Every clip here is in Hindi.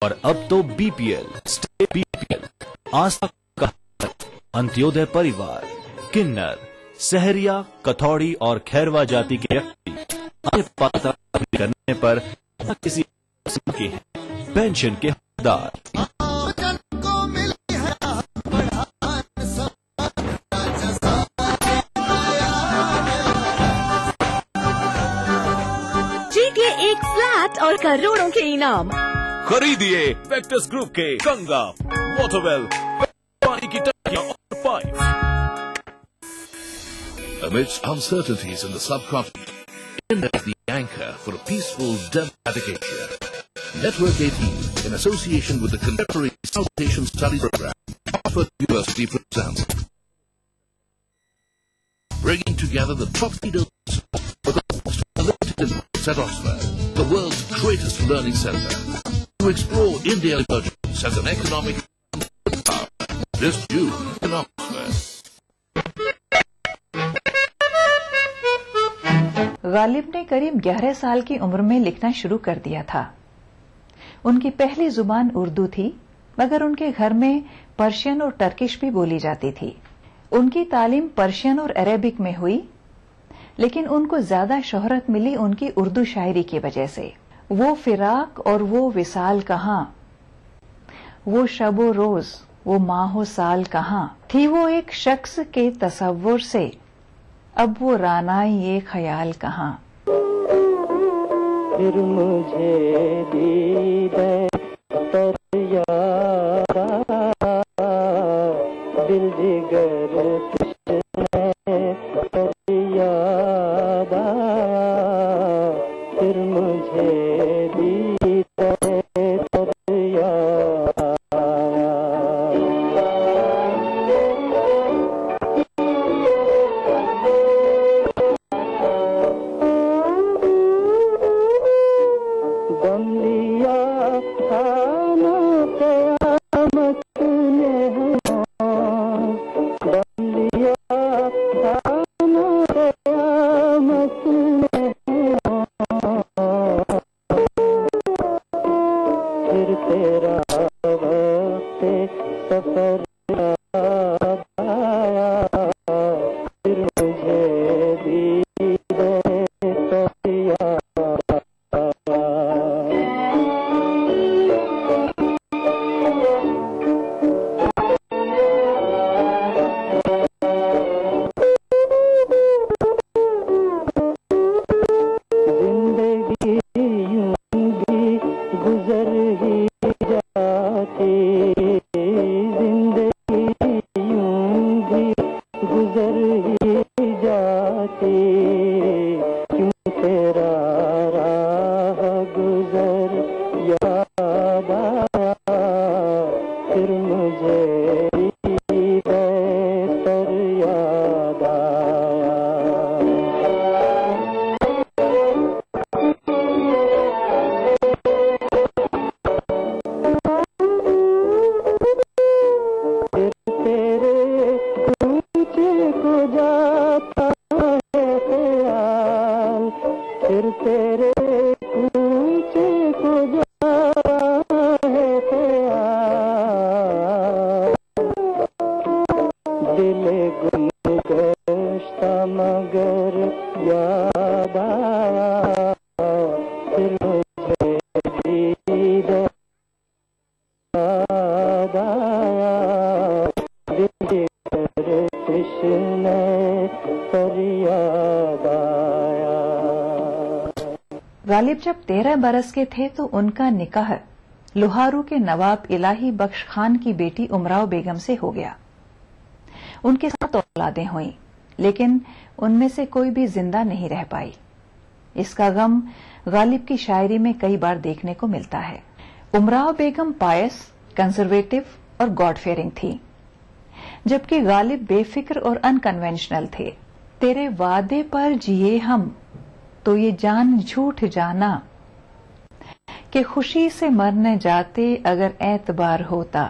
और अब तो बीपीएल, स्टेट बीपीएल, आस्था का अंत्योदय परिवार, किन्नर, सहरिया, कथौड़ी और खैरवा जाति के व्यक्ति अन्य पात्रता करने पर किसी किस्म के हैं पेंशन के हकदार। जीतिए एक फ्लैट और करोड़ों के इनाम। खरीदिए वेक्टर्स ग्रुप के गंगा, वाटरवेल, पानी की टंकियां और pipe. Amidst uncertainties in the subcontinent, India is the anchor for a peaceful democratic Asia. Network 18, in association with the Contemporary South Asian Study Program, Oxford University presents, bringing together the top leaders for the most talented minds at Oxford, the world's greatest learning center, to explore India's emergence as an economic power. This June in Oxford. Ghalib ने करीब 11 साल की उम्र में लिखना शुरू कर दिया था। उनकी पहली जुबान उर्दू थी, मगर उनके घर में पर्शियन और टर्किश भी बोली जाती थी। उनकी तालीम पर्शियन और अरेबिक में हुई, लेकिन उनको ज्यादा शोहरत मिली उनकी उर्दू शायरी की वजह से। वो फिराक और वो विसाल कहाँ, वो शबो रोज, वो माहो साल कहाँ, थी वो एक शख्स के तसव्वुर से, अब वो रानाई ये ख्याल कहाँ। फिर मुझे दीदे तर यारा, दिल जिगर तुझने तर याद आया, फिर मुझे दीदे तर याद आया। दम लिया था ना क़यामत ने हमारा, दम लिया था ना क़यामत ने हमारा, फिर तेरा वक्त सफर याद आया, फिर मुझे दीदे तर याद। गालिब जब 13 बरस के थे तो उनका निकाह लोहारू के नवाब इलाही बख्श खान की बेटी उमराव बेगम से हो गया। उनके 7 औलादें हुईं, लेकिन उनमें से कोई भी जिंदा नहीं रह पाई। इसका गम गालिब की शायरी में कई बार देखने को मिलता है। उमराव बेगम पायस, कंजर्वेटिव और गॉड फेयरिंग थी, जबकि गालिब बेफिक्र और अनकन्वेंशनल थे। तेरे वादे पर जिए हम तो ये जान झूठ जाना, कि खुशी से मरने जाते अगर एतबार होता।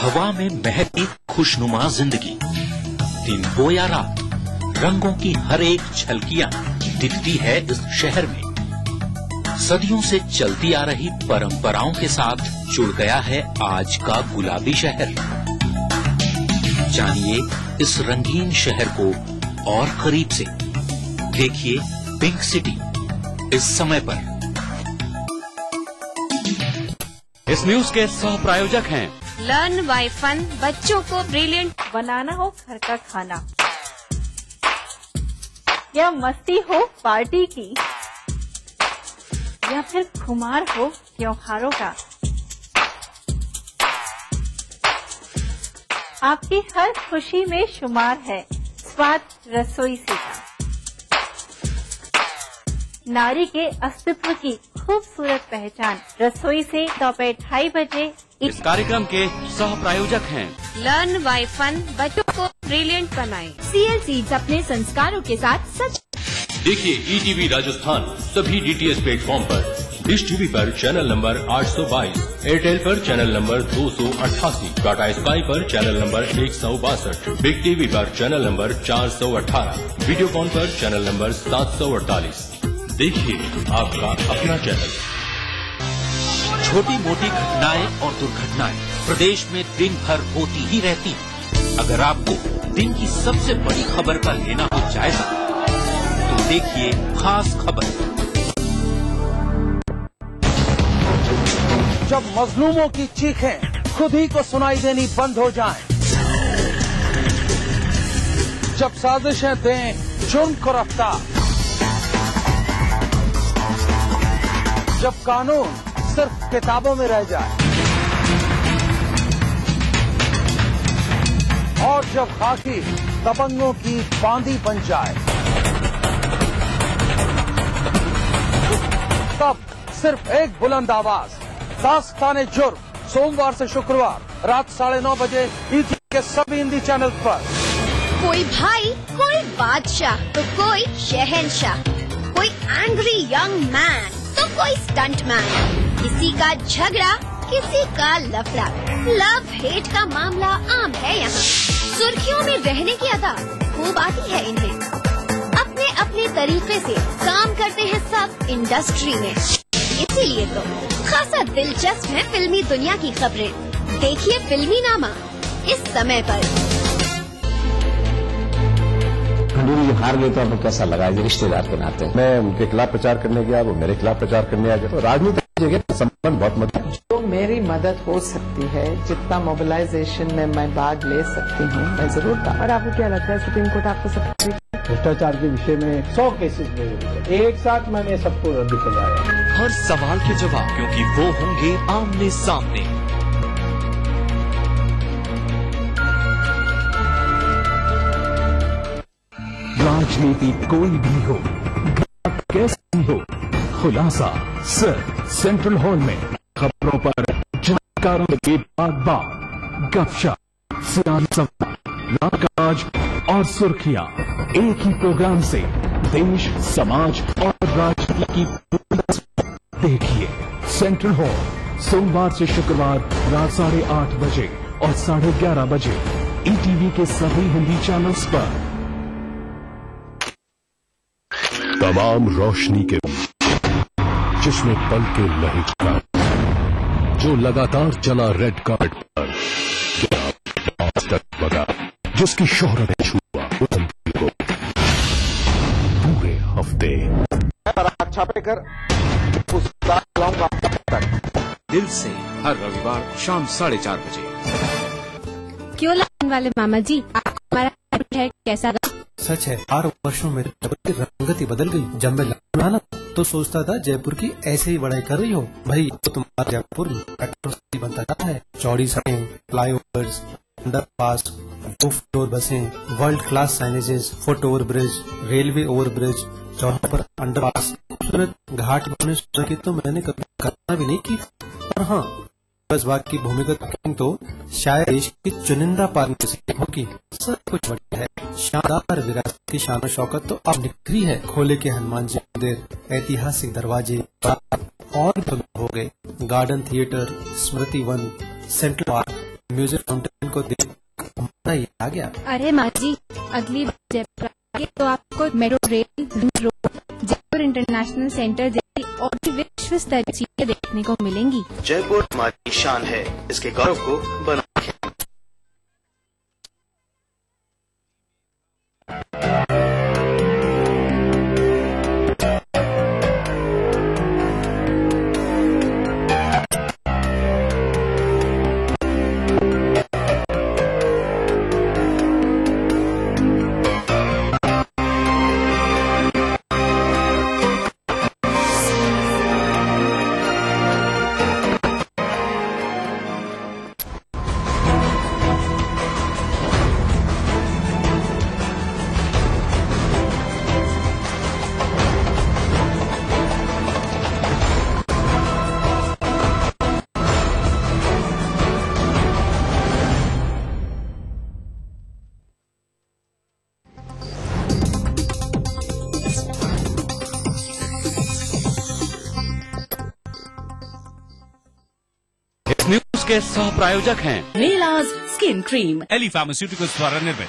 हवा में महकी खुशनुमा जिंदगी, दिन हो या रात, रंगों की हर एक झलकियां दिखती है इस शहर में। सदियों से चलती आ रही परंपराओं के साथ जुड़ गया है आज का गुलाबी शहर। जानिए इस रंगीन शहर को और करीब से। देखिए पिंक सिटी इस समय पर। इस न्यूज के सह प्रायोजक हैं लर्न बाय फन, बच्चों को ब्रिलियंट बनाना हो घर का खाना या मस्ती हो पार्टी की या फिर खुमार हो त्योहारों का, आपकी हर खुशी में शुमार है स्वाद रसोई से का। नारी के अस्तित्व की खूबसूरत पहचान रसोई से दोपहर 2:30 बजे। इस कार्यक्रम के सह प्रायोजक हैं लर्न बाय फन, बच्चों को ब्रिलियंट बनाए। CL Seeds अपने संस्कारों के साथ सच। देखिए ETV राजस्थान सभी DTH प्लेटफॉर्म पर। डिश टीवी पर चैनल नंबर 822, एयरटेल पर चैनल नंबर 288, टाटा स्काई पर चैनल नंबर 162, बिग टीवी पर चैनल नंबर 418, वीडियोकॉन पर चैनल नंबर 748। देखिए आपका अपना चैनल। छोटी मोटी घटनाएं और दुर्घटनाएं प्रदेश में दिन भर होती ही रहती हैं। अगर आपको दिन की सबसे बड़ी खबर का लेना हो जायजा तो देखिए खास खबर। जब मजलूमों की चीखें खुद ही को सुनाई देनी बंद हो जाएं, जब साजिशें दें जुर्म को रफ्तार, जब कानून सिर्फ किताबों में रह जाए और जब खाकी दबंगों की बांदी बन जाए, तब सिर्फ एक बुलंद आवाज, दास्ताने जुर्म, सोमवार से शुक्रवार रात 9:30 बजे ETV के सभी हिंदी चैनल पर। कोई भाई, कोई बादशाह तो कोई शहंशाह, कोई एंग्री यंग मैन तो कोई स्टंट मैन, किसी का झगड़ा किसी का लफड़ा, लव हेट का मामला आम है यहाँ। सुर्खियों में रहने की अदा खूब आती है इन्हें। अपने अपने तरीके से काम करते हैं सब इंडस्ट्री में, इसीलिए तो खासा दिलचस्प है फिल्मी दुनिया की खबरें। देखिए फिल्मी नामा इस समय पर। हार गए तो आपको कैसा लगा रिश्तेदार के नाते? मैं उनके खिलाफ प्रचार करने गया, वो मेरे खिलाफ प्रचार करने आ गए। तो राजनीति जगह संबंध बहुत मदद, जो मेरी मदद हो सकती है, जितना मोबिलाइजेशन में मैं भाग ले सकती हूँ मैं जरूर था। और आपको क्या लगता है सुप्रीम कोर्ट आपको सब भ्रष्टाचार के विषय में 100 केसेस में एक साथ मैंने सबको रद्द करवाया? हर सवाल के जवाब, क्योंकि वो होंगे आमने सामने। राजनीति कोई भी हो, कैसी हो, खुलासा सिर्फ सेंट्रल हॉल में। खबरों पर जानकारों के बात, गपशप, सियासत, राजकाज और सुर्खियां एक ही प्रोग्राम से देश, समाज और राज्य की। देखिए सेंट्रल हॉल सोमवार से शुक्रवार रात 8:30 बजे और 11:30 बजे ETV के सभी हिंदी चैनल्स पर। तमाम रोशनी के जिसमें पल के नहीं चला, जो लगातार चला रेड कार्पेट पर, क्या आज तक लगा, जिसकी शोहरत ने छुआ को पूरे हफ्ते छापे कर दिल से हर रविवार शाम 4:30 बजे। क्यों लगने वाले मामा जी, आपको हमारा है कैसा लगा? सच है, 8 वर्षों में जयपुर की रंगत ही बदल गई। जब मैं लखनऊ आना तो सोचता था जयपुर की ऐसे ही बड़ाई कर रही हो। भाई तो तुम्हारा जयपुर मेट्रो सिटी बनता जाता है। चौड़ी सड़कें, फ्लाईओवर्स, अंडरपास, 2 फ्लोर बसें, world class signages, foot over bridge, railway over bridge, चौराहों पर अंडरपास, खूबसूरत घाट बनने की तो मैंने कभी कल्पना भी नहीं की। पर हाँ, बस बाग की भूमिगत पार्किंग तो शायद देश की चुनिंदा पार्किंग होगी। सब कुछ बढ़िया है, शानदार विरासत की शान और शौकत तो अब निखरी है। खोले के हनुमान जी मंदिर, ऐतिहासिक दरवाजे और हो गए, garden theatre, Smriti Van, central park, music fountain को देख हमारा ये आ गया। अरे माँ जी, अगली बार जयपुर आए तो आपको metro rail, ring road, Jaipur international centre जैसी और भी विश्व स्तरीय चीजें देखने को मिलेंगी। जयपुर हमारी शान है, इसके गौरव को बनाए रखें। न्यूज के सह प्रायोजक हैं नीलाज स्किन क्रीम, एली फार्मास्यूटिकल्स द्वारा निर्मित।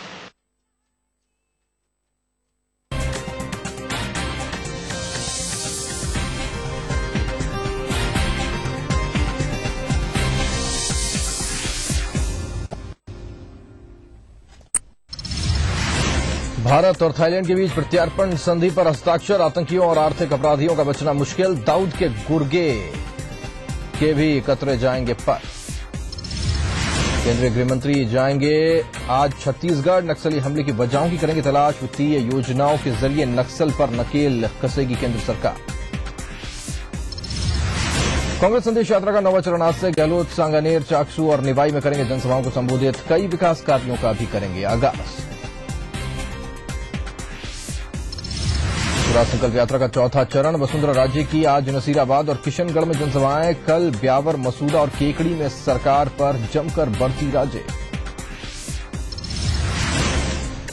भारत और थाईलैंड के बीच प्रत्यार्पण संधि पर हस्ताक्षर, आतंकियों और आर्थिक अपराधियों का बचना मुश्किल, दाऊद के गुर्गे के भी कतरे जाएंगे पर। केंद्रीय गृहमंत्री जाएंगे आज छत्तीसगढ़, नक्सली हमले की वजहों की करेंगे तलाश, वित्तीय योजनाओं के जरिए नक्सल पर नकेल कसेगी केंद्र सरकार। कांग्रेस संदेश यात्रा का 9वां चरण आज से, गहलोत सांगानेर, चाकसू और निवाई में करेंगे जनसभाओं को संबोधित, कई विकास कार्यों का भी करेंगे आगाज। पूरा संकल्प यात्रा का चौथा चरण, वसुंधरा राजे की आज नसीराबाद और किशनगढ़ में जनसभाएं, कल ब्यावर, मसूदा और केकड़ी में सरकार पर जमकर बरती राजे।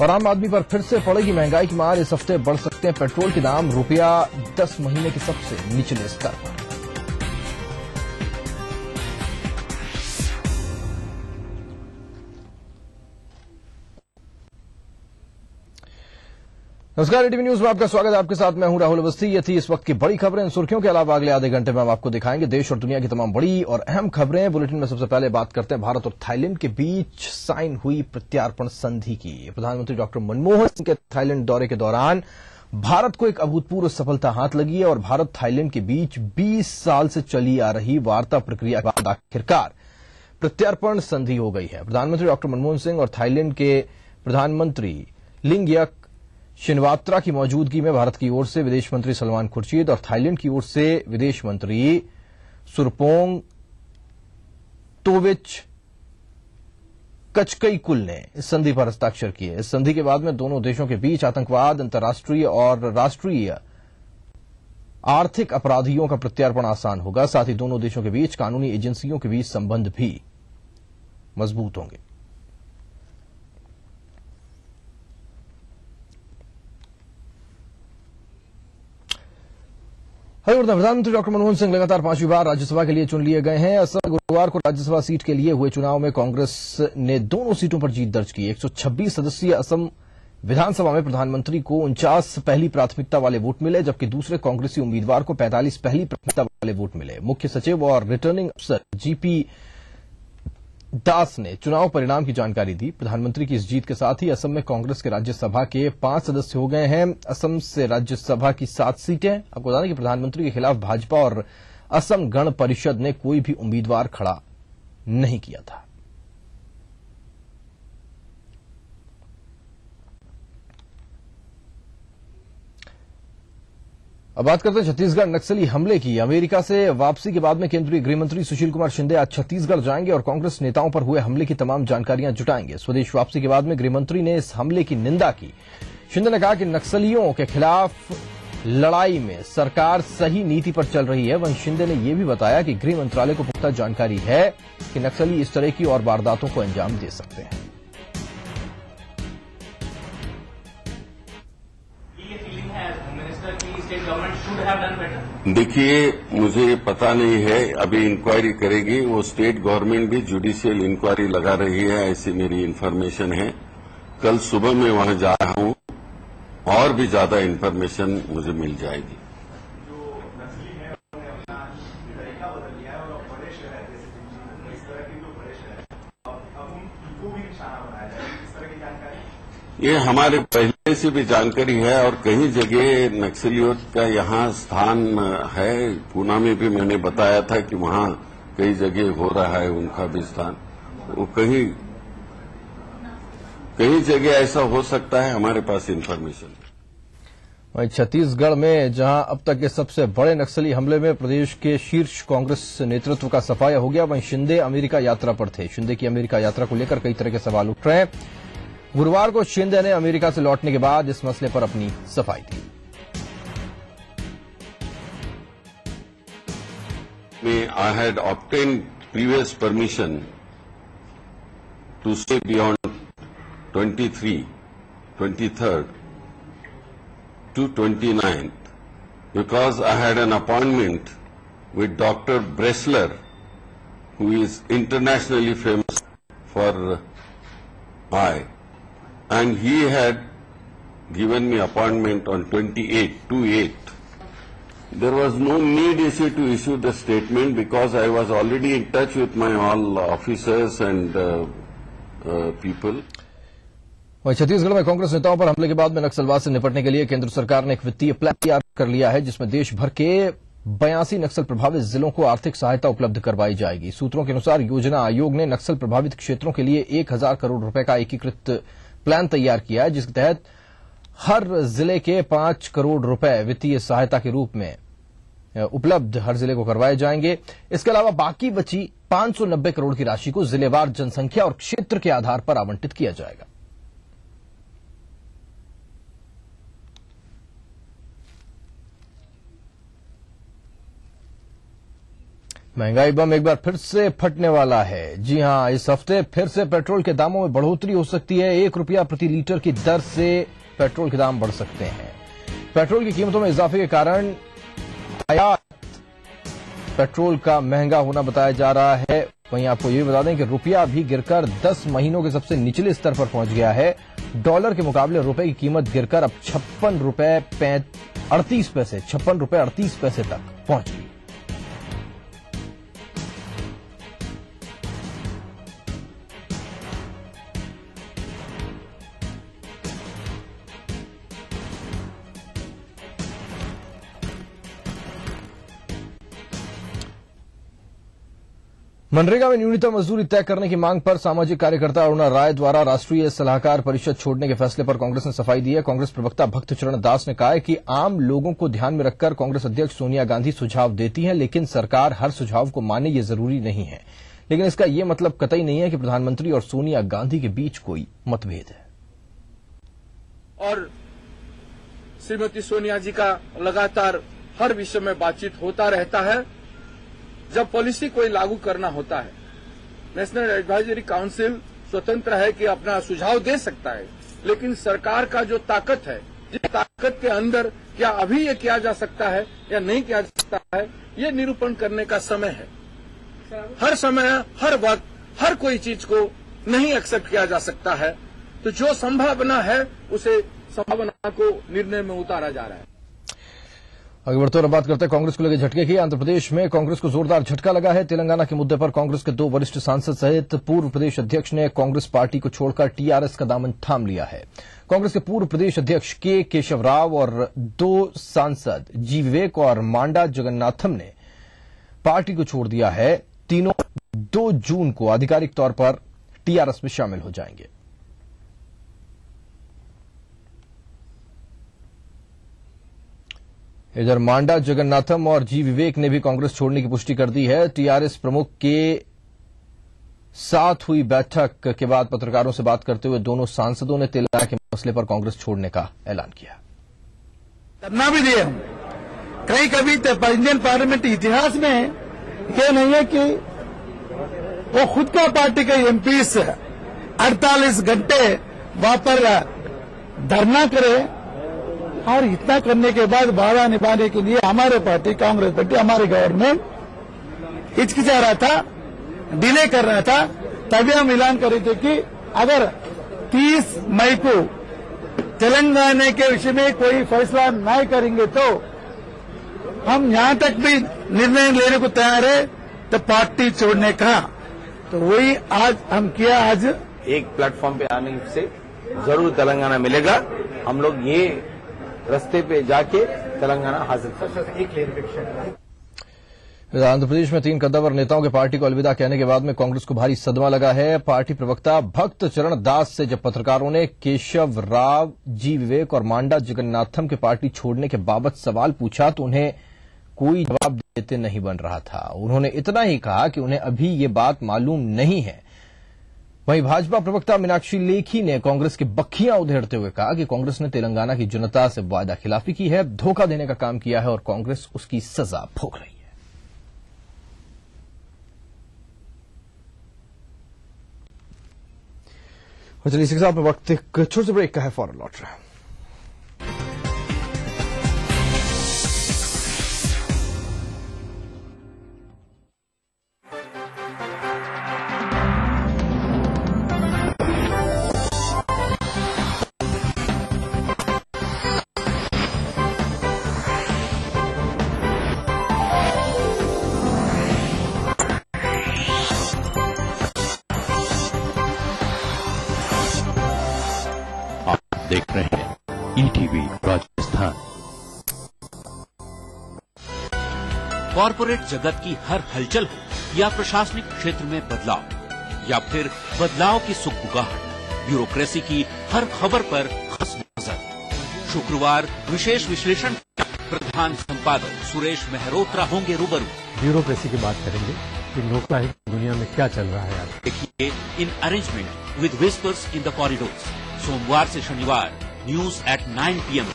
और आम आदमी पर फिर से पड़ेगी महंगाई की मार, इस हफ्ते बढ़ सकते हैं पेट्रोल के दाम, ₹10 महीने के सबसे निचले स्तर पर। नमस्कार, एटीवी न्यूज में आपका स्वागत है। आपके साथ मैं हूं राहुल अवस्थी। ये थी इस वक्त की बड़ी खबरें। इन सुर्खियों के अलावा अगले आधे घंटे में हम आपको दिखाएंगे देश और दुनिया की तमाम बड़ी और अहम खबरें। बुलेटिन में सबसे पहले बात करते हैं भारत और थाईलैंड के बीच साइन हुई प्रत्यार्पण संधि की। प्रधानमंत्री डॉक्टर मनमोहन सिंह के थाईलैंड दौरे के दौरान भारत को एक अभूतपूर्व सफलता हाथ लगी है और भारत थाईलैंड के बीच 20 साल से चली आ रही वार्ता प्रक्रिया के बाद आखिरकार प्रत्यार्पण संधि हो गई है। प्रधानमंत्री डॉक्टर मनमोहन सिंह और थाईलैंड के प्रधानमंत्री लिंगयक शिनवात्रा की मौजूदगी में भारत की ओर से विदेश मंत्री सलमान खुर्शीद और थाईलैंड की ओर से विदेश मंत्री सुरपोंग तोविच कचकईकुल ने इस संधि पर हस्ताक्षर किए। इस संधि के बाद में दोनों देशों के बीच आतंकवाद, अंतर्राष्ट्रीय और राष्ट्रीय आर्थिक अपराधियों का प्रत्यार्पण आसान होगा। साथ ही दोनों देशों के बीच कानूनी एजेंसियों के बीच संबंध भी मजबूत होंगे। प्रधानमंत्री डॉक्टर मनमोहन सिंह लगातार 5वीं बार राज्यसभा के लिए चुन लिए गए हैं। असर गुरुवार को राज्यसभा सीट के लिए हुए चुनाव में कांग्रेस ने दोनों सीटों पर जीत दर्ज की। 126 सदस्यीय असम विधानसभा में प्रधानमंत्री को 49 पहली प्राथमिकता वाले वोट मिले, जबकि दूसरे कांग्रेसी उम्मीदवार को 45 पहली प्राथमिकता वाले वोट मिले। मुख्य सचिव और रिटर्निंग अफसर जीपी दास ने चुनाव परिणाम की जानकारी दी। प्रधानमंत्री की इस जीत के साथ ही असम में कांग्रेस के राज्यसभा के 5 सदस्य हो गए हैं। असम से राज्यसभा की 7 सीटें। आपको बता दें कि प्रधानमंत्री के खिलाफ भाजपा और असम गण परिषद ने कोई भी उम्मीदवार खड़ा नहीं किया था। अब बात करते हैं छत्तीसगढ़ नक्सली हमले की। अमेरिका से वापसी के बाद में केंद्रीय गृहमंत्री सुशील कुमार शिंदे आज छत्तीसगढ़ जाएंगे और कांग्रेस नेताओं पर हुए हमले की तमाम जानकारियां जुटाएंगे। स्वदेश वापसी के बाद में गृहमंत्री ने इस हमले की निंदा की। शिंदे ने कहा कि नक्सलियों के खिलाफ लड़ाई में सरकार सही नीति पर चल रही है। वहीं शिंदे ने यह भी बताया कि गृह मंत्रालय को पुख्ता जानकारी है कि नक्सली इस तरह की और वारदातों को अंजाम दे सकते हैं। State government should have done better. देखिए, मुझे पता नहीं है, अभी इंक्वायरी करेगी वो। स्टेट गवर्नमेंट भी जुडिशियल इंक्वायरी लगा रही है, ऐसी मेरी इन्फॉर्मेशन है। कल सुबह मैं वहां जा रहा हूं और भी ज्यादा इन्फॉर्मेशन मुझे मिल जाएगी। ये हमारे पहले से भी जानकारी है और कई जगह नक्सलियों का यहाँ स्थान है। पूना में भी मैंने बताया था कि वहाँ कई जगह हो रहा है उनका भी स्थान। वो कहीं जगह ऐसा हो सकता है, हमारे पास इन्फॉर्मेशन। वहीं छत्तीसगढ़ में जहां अब तक के सबसे बड़े नक्सली हमले में प्रदेश के शीर्ष कांग्रेस नेतृत्व का सफाया हो गया, वहीं शिंदे अमेरिका यात्रा पर थे। शिंदे की अमेरिका यात्रा को लेकर कई तरह के सवाल उठ रहे हैं। गुरुवार को शिंदे ने अमेरिका से लौटने के बाद इस मसले पर अपनी सफाई दी। I had obtained previous permission to stay beyond 23rd to 29th because I had an appointment with Dr. Bressler, who is internationally famous for eye, and he had given me appointment on 28. There was no need to issue the statement because I was already in touch with my all officers and people. वहीं छत्तीसगढ़ में कांग्रेस नेताओं पर हमले के बाद में नक्सलवाद से निपटने के लिए केंद्र सरकार ने एक वित्तीय प्लान तैयार कर लिया है, जिसमें देश भर के 82 नक्सल प्रभावित जिलों को आर्थिक सहायता उपलब्ध करवाई जाएगी। सूत्रों के अनुसार योजना आयोग ने नक्सल प्रभावित क्षेत्रों के लिए 1000 करोड़ रुपए का एकीकृत प्लान तैयार किया है, जिसके तहत हर जिले के 5 करोड़ रुपए वित्तीय सहायता के रूप में उपलब्ध हर जिले को करवाए जाएंगे। इसके अलावा बाकी बची 590 करोड़ की राशि को जिलेवार जनसंख्या और क्षेत्र के आधार पर आवंटित किया जाएगा। महंगाई बम एक बार फिर से फटने वाला है। जी हां, इस हफ्ते फिर से पेट्रोल के दामों में बढ़ोतरी हो सकती है। 1 रुपया प्रति लीटर की दर से पेट्रोल के दाम बढ़ सकते हैं। पेट्रोल की कीमतों में इजाफे के कारण आयात पेट्रोल का महंगा होना बताया जा रहा है। वहीं आपको ये भी बता दें कि रुपया भी गिरकर 10 महीनों के सबसे निचले स्तर पर पहुंच गया है। डॉलर के मुकाबले रुपए की कीमत गिरकर अब 56 रुपए 38 पैसे तक पहुंच गई। मनरेगा में न्यूनतम मजदूरी तय करने की मांग पर सामाजिक कार्यकर्ता अरुणा राय द्वारा राष्ट्रीय सलाहकार परिषद छोड़ने के फैसले पर कांग्रेस ने सफाई दी है। कांग्रेस प्रवक्ता भक्त चरण दास ने कहा है कि आम लोगों को ध्यान में रखकर कांग्रेस अध्यक्ष सोनिया गांधी सुझाव देती हैं, लेकिन सरकार हर सुझाव को माने ये जरूरी नहीं है। लेकिन इसका यह मतलब कतई नहीं है कि प्रधानमंत्री और सोनिया गांधी के बीच कोई मतभेद है। और श्रीमती सोनिया जी का लगातार हर विषय में बातचीत होता रहता है। जब पॉलिसी कोई लागू करना होता है, नेशनल एडवाइजरी काउंसिल स्वतंत्र है कि अपना सुझाव दे सकता है, लेकिन सरकार का जो ताकत है, जिस ताकत के अंदर क्या अभी ये किया जा सकता है या नहीं किया जा सकता है, ये निरूपण करने का समय है। हर समय, हर वक्त, हर कोई चीज को नहीं एक्सेप्ट किया जा सकता है। तो जो संभावना है उसे संभावना को निर्णय में उतारा जा रहा है। आगे बढ़ते हुए बात करते हैं कांग्रेस को लगे झटके की। आंध्र प्रदेश में कांग्रेस को जोरदार झटका लगा है। तेलंगाना के मुद्दे पर कांग्रेस के 2 वरिष्ठ सांसद सहित पूर्व प्रदेश अध्यक्ष ने कांग्रेस पार्टी को छोड़कर टीआरएस का दामन थाम लिया है। कांग्रेस के पूर्व प्रदेश अध्यक्ष के केशव राव और 2 सांसद जी विवेक और मांडा जगन्नाथम ने पार्टी को छोड़ दिया है। तीनों 2 जून को आधिकारिक तौर पर टीआरएस में शामिल हो जाएंगे। इधर मांडा जगन्नाथम और जी विवेक ने भी कांग्रेस छोड़ने की पुष्टि कर दी है। टीआरएस प्रमुख के साथ हुई बैठक के बाद पत्रकारों से बात करते हुए दोनों सांसदों ने तेलंगाना के मसले पर कांग्रेस छोड़ने का ऐलान किया। करना भी दिए हम कभी इंडियन पार्लियामेंट इतिहास में ये नहीं है कि वो खुद का पार्टी के एमपी 48 घंटे वहां पर धरना करे और इतना करने के बाद वादा निभाने के लिए हमारे पार्टी कांग्रेस पार्टी हमारे गवर्नमेंट हिचकिचा रहा था, डिले कर रहा था। तभी हम ऐलान कर रहे थे कि अगर 30 मई को तेलंगाना के विषय में कोई फैसला नहीं करेंगे तो हम यहां तक भी निर्णय लेने को तैयार है, तो पार्टी छोड़ने का। तो वही आज हम किया। आज एक प्लेटफॉर्म पे आने से जरूर तेलंगाना मिलेगा। हम लोग ये रास्ते पे जाके तेलंगाना हासिल कर सकते। एक क्लियरिफिकेशन, आंध्र प्रदेश में 3 कद्दावर नेताओं के पार्टी को अलविदा कहने के बाद में कांग्रेस को भारी सदमा लगा है। पार्टी प्रवक्ता भक्त चरण दास से जब पत्रकारों ने केशव राव, जी विवेक और मांडा जगन्नाथम के पार्टी छोड़ने के बाबत सवाल पूछा तो उन्हें कोई जवाब देते नहीं बन रहा था। उन्होंने इतना ही कहा कि उन्हें अभी ये बात मालूम नहीं है। वहीं भाजपा प्रवक्ता मीनाक्षी लेखी ने कांग्रेस की बखियां उधेड़ते हुए कहा कि कांग्रेस ने तेलंगाना की जनता से वादा खिलाफी की है, धोखा देने का काम किया है और कांग्रेस उसकी सजा भोग रही है। चलिए इसी के साथ में वक्त एक छोटे से ब्रेक का है, फौरन लौट रहा है। देख रहे हैं ईटीवी राजस्थान। कॉरपोरेट जगत की हर हलचल हो या प्रशासनिक क्षेत्र में बदलाव या फिर बदलाव की सुगबुगाहट, ब्यूरोक्रेसी की हर खबर पर खास नजर। शुक्रवार विशेष विश्लेषण प्रधान संपादक सुरेश मेहरोत्रा होंगे रूबरू। ब्यूरोक्रेसी की बात करेंगे कि लोकतांत्रिक दुनिया में क्या चल रहा है आज। देखिए in arrangement with whispers in the corridors, सोमवार से शनिवार न्यूज एट 9 PM।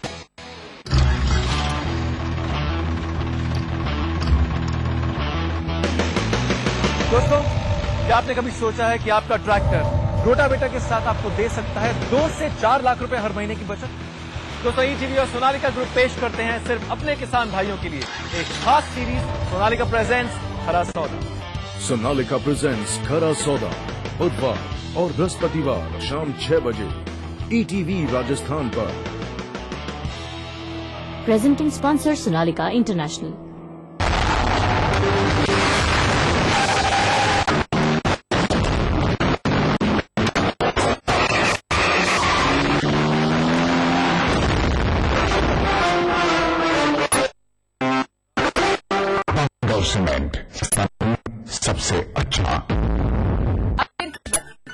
दोस्तों, क्या आपने कभी सोचा है कि आपका ट्रैक्टर रोटावेटर के साथ आपको दे सकता है 2 से 4 लाख रुपए हर महीने की बचत? दोस्तों, ईटीवी और सोनालिका ग्रुप पेश करते हैं सिर्फ अपने किसान भाइयों के लिए एक खास सीरीज, सोनालिका प्रेजेंट्स खरा सौदा। सोनालिका प्रेजेंट्स खरा सौदा, बुधवार और बृहस्पतिवार शाम 6 बजे ईटीवी राजस्थान पर। Presenting sponsor Sonalika international. Cement सबसे अच्छा।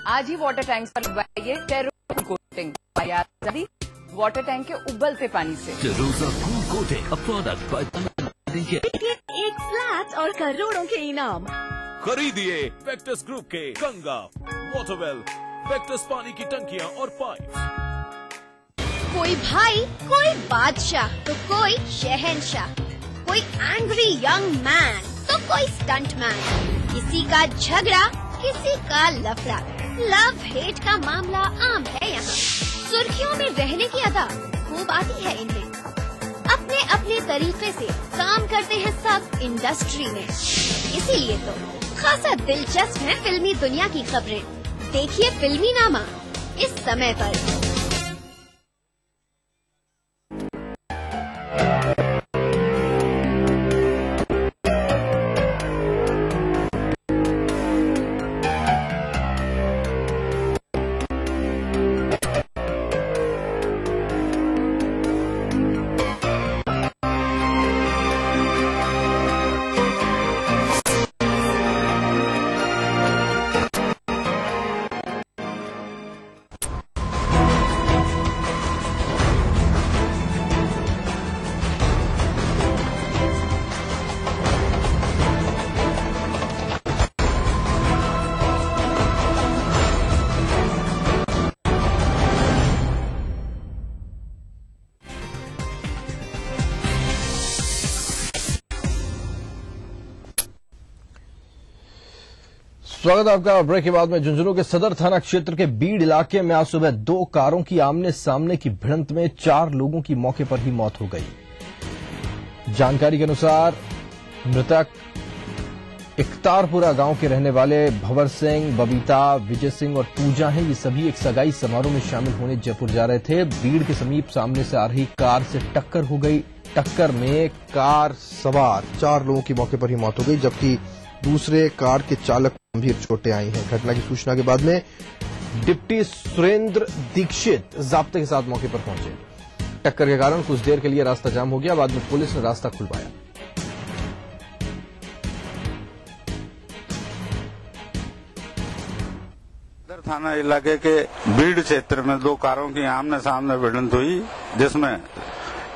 आज ही वाटर टैंक पर लगवाइए टेरोजा कोटिंग, आजादी वाटर टैंक के उबलते पानी से। टेरोजा cool coating, a product by एक फ्लैट और करोड़ों के इनाम। खरीदिए वेक्टस ग्रुप के गंगा, वाटरवेल, वेक्टस पानी की टंकियां और पाइप। कोई भाई, कोई बादशाह तो कोई शहंशाह, कोई एंग्री यंग मैन तो कोई स्टंट मैन। किसी का झगड़ा, किसी का लफड़ा, लव हेट का मामला आम है यहाँ। सुर्खियों में रहने की अदा खूब आती है इन्हें। अपने अपने तरीके से काम करते हैं सब इंडस्ट्री में। इसीलिए तो खासा दिलचस्प है फिल्मी दुनिया की खबरें। देखिए फिल्मी नामा इस समय पर। स्वागत है आपका। ब्रेक के बाद में झुंझुनू के सदर थाना क्षेत्र के बीड़ इलाके में आज सुबह 2 कारों की आमने सामने की भिड़ंत में 4 लोगों की मौके पर ही मौत हो गई। जानकारी के अनुसार मृतक इख्तारपुरा गांव के रहने वाले भंवर सिंह, बबीता, विजय सिंह और पूजा हैं। ये सभी एक सगाई समारोह में शामिल होने जयपुर जा रहे थे। बीड़ के समीप सामने से आ रही कार से टक्कर हो गई। टक्कर में कार सवार 4 लोगों की मौके पर ही मौत हो गई, जबकि दूसरे कार के चालक को गंभीर चोटें आई हैं। घटना की सूचना के बाद में डिप्टी सुरेंद्र दीक्षित जाब्ते के साथ मौके पर पहुंचे। टक्कर के कारण कुछ देर के लिए रास्ता जाम हो गया। बाद में पुलिस ने रास्ता खुलवाया। थाना इलाके के बीड़ क्षेत्र में 2 कारों की आमने सामने भिड़ंत हुई, जिसमें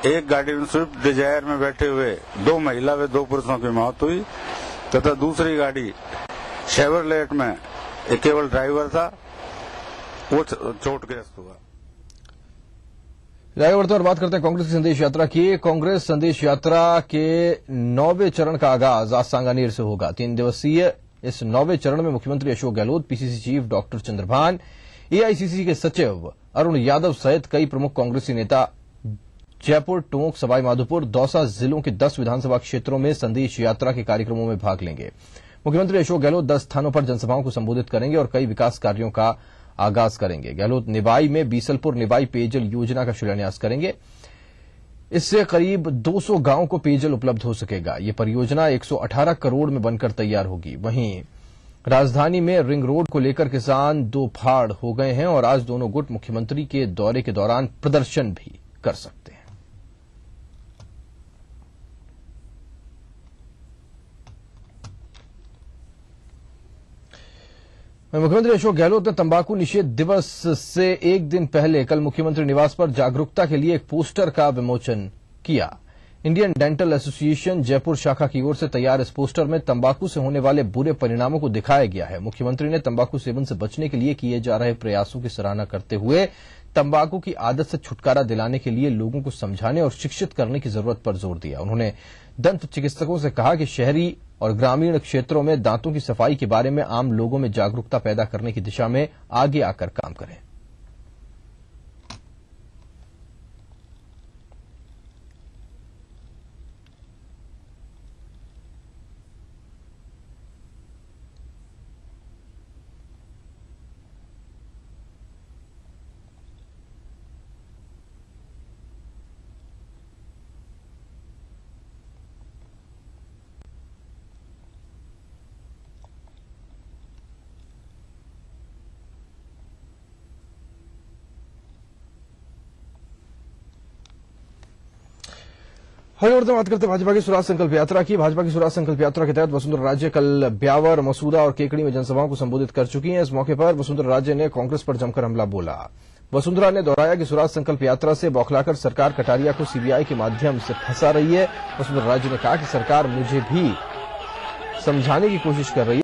एक गाड़ी में स्विफ्ट डिजायर में बैठे हुए 2 महिला व 2 पुरुषों की मौत हुई तथा दूसरी गाड़ी शेवरलेट में केवल ड्राइवर था, वो चोटग्रस्त हुआ। रायगढ़ और बात करते हैं कांग्रेस की संदेश यात्रा की। कांग्रेस संदेश यात्रा के 9वें चरण का आगाज आज सांगानेर से होगा। 3 दिवसीय इस 9वें चरण में मुख्यमंत्री Ashok Gehlot, PCC chief doctor Chandrabhan, AICC के सचिव अरुण यादव सहित कई प्रमुख कांग्रेसी नेता जयपुर, टोंक, सवाईमाधोपुर, दौसा जिलों के 10 विधानसभा क्षेत्रों में संदेश यात्रा के कार्यक्रमों में भाग लेंगे। मुख्यमंत्री अशोक गहलोत 10 स्थानों पर जनसभाओं को संबोधित करेंगे और कई विकास कार्यों का आगाज करेंगे। गहलोत निबाई में बीसलपुर निबाई पेयजल योजना का शिलान्यास करेंगे। इससे करीब 200 गांवों को पेयजल उपलब्ध हो सकेगा। ये परियोजना 118 करोड़ में बनकर तैयार होगी। वहीं राजधानी में रिंग रोड को लेकर किसान 2 फाड़ हो गए हैं और आज दोनों गुट मुख्यमंत्री के दौरे के दौरान प्रदर्शन भी कर सकते हैं। मुख्यमंत्री अशोक गहलोत ने तंबाकू निषेध दिवस से एक दिन पहले कल मुख्यमंत्री निवास पर जागरूकता के लिए एक पोस्टर का विमोचन किया। इंडियन डेंटल एसोसिएशन जयपुर शाखा की ओर से तैयार इस पोस्टर में तंबाकू से होने वाले बुरे परिणामों को दिखाया गया है। मुख्यमंत्री ने तंबाकू सेवन से बचने के लिए किए जा रहे प्रयासों की सराहना करते हुए तंबाकू की आदत से छुटकारा दिलाने के लिए लोगों को समझाने और शिक्षित करने की जरूरत पर जोर दिया। उन्होंने दंत चिकित्सकों से कहा कि शहरी और ग्रामीण क्षेत्रों में दांतों की सफाई के बारे में आम लोगों में जागरूकता पैदा करने की दिशा में आगे आकर काम करें। और बात करते हैं भाजपा की स्वराज संकल्प यात्रा की। भाजपा की स्वराज संकल्प यात्रा के तहत वसुंधरा राजे कल ब्यावर, मसूदा और केकड़ी में जनसभाओं को संबोधित कर चुकी हैं। इस मौके पर वसुंधरा राजे ने कांग्रेस पर जमकर हमला बोला। वसुंधरा ने दोहराया कि स्वराज संकल्प यात्रा से बौखलाकर सरकार कटारिया को सीबीआई के माध्यम से फंसा रही है। वसुंधरा राजे ने कहा कि सरकार मुझे भी समझाने की कोशिश कर रही है।